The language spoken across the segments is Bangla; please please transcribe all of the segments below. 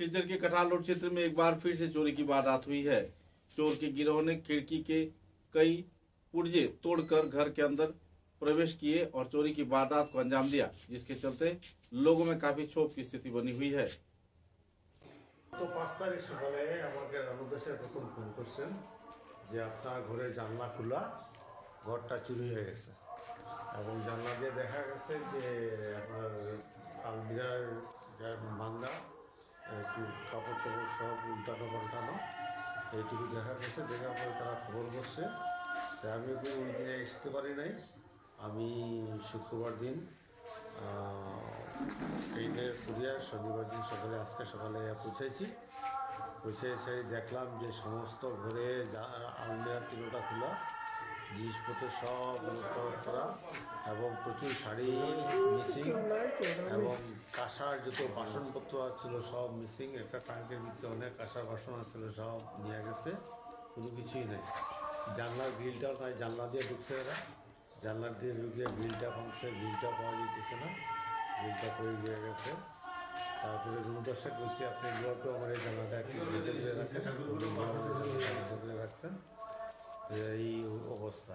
खिज्जर के कठाल रोड क्षेत्र में एक बार फिर से चोरी की वारदात हुई है। चोर के गिरोह ने खिड़की के कई पुर्जे तोड़कर घर के अंदर प्रवेश किए और चोरी की वारदात को अंजाम दिया, जिसके चलते लोगों में काफी क्षोभ की स्थिति बनी हुई है। तो 5 तारीख সকালে আমাকে রানুদাসের তখন ফোন করছেন যে আপনার ঘরে জানলা খোলা, ঘরটা চুরি হয়ে গেছে এবং জানলা দিয়ে দেখা গেছে যে আপনার আলমিরার ভাঙ্গা, একটু কাপড় টাপড় সব উল্টানো পাল্টানো, এইটুকু দেখা গেছে। দেখার পরে তারা খবর করছে। তাই আমি ওই দিনে আসতে পারি নাই। আমি শুক্রবার দিন ট্রেনের কুরিয়ার শনিবার দিন সকালে আজকে সকালে পৌঁছেছি। পৌঁছে এসে দেখলাম যে সমস্ত ঘরে আলমিরার তিনটা খোলা, জিনিসপত্র সব করা এবং প্রচুর শাড়ি মিসিং এবং কাঁসার যত বাসনপত্র ছিল সব মিসিং। একটা ট্যাঙ্কের ভিতরে অনেক কাঁসার বাসন ছিল, সব নিয়ে গেছে, কোনো কিছুই নেই। জানলার গ্রিলটাও তাই জানলা দিয়ে ঢুকছে এরা, জানলা দিয়ে ঢুকিয়ে গ্রিলটা ভাঙছে, গ্রিলটা পাওয়া যেতেছে না, গ্রিলটা পড়ে গিয়ে গেছে। তারপরে রুমদাসে বলছি আপনি এগুলো আমার এই জানলাটা একটু ধরে রাখছেন, এই অবস্থা।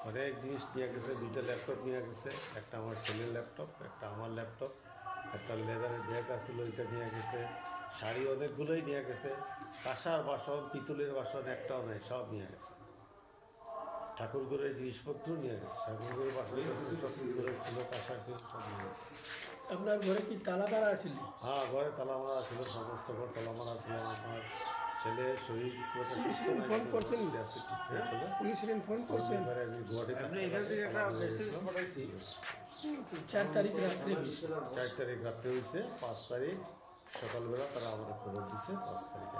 অনেক জিনিস নিয়ে গেছে, 2টা ল্যাপটপ নিয়ে গেছে, একটা আমার ছেলের ল্যাপটপ, একটা আমার ল্যাপটপ, একটা লেদারের ব্যাগ আসছিল ওইটা নিয়ে গেছে, শাড়ি অনেকগুলোই নিয়ে গেছে, কাঁসার বাসন পিতলের বাসন একটাও নেই, সব নিয়ে গেছে। ঠাকুরঘরের জিনিসপত্র নিয়ে গেছে, ঠাকুরঘরের বাসন সব ছিল, কাঁসার ছিল, সব নিয়ে গেছে। আপনার ঘরে কি তালা মারা ছিল? হ্যাঁ, ঘরে তালা মারা ছিল, সমস্ত ঘর তালা মারা ছিল। আমার ছেলের শরীর ফোন করছেন, পুলিশের ফোন করছেন। 4 তারিখ রাত্রে, 4 তারিখ রাত্রে হয়েছে, 5 তারিখ সকালবেলা তারা আমাদের খবর দিচ্ছে, 5 তারিখে।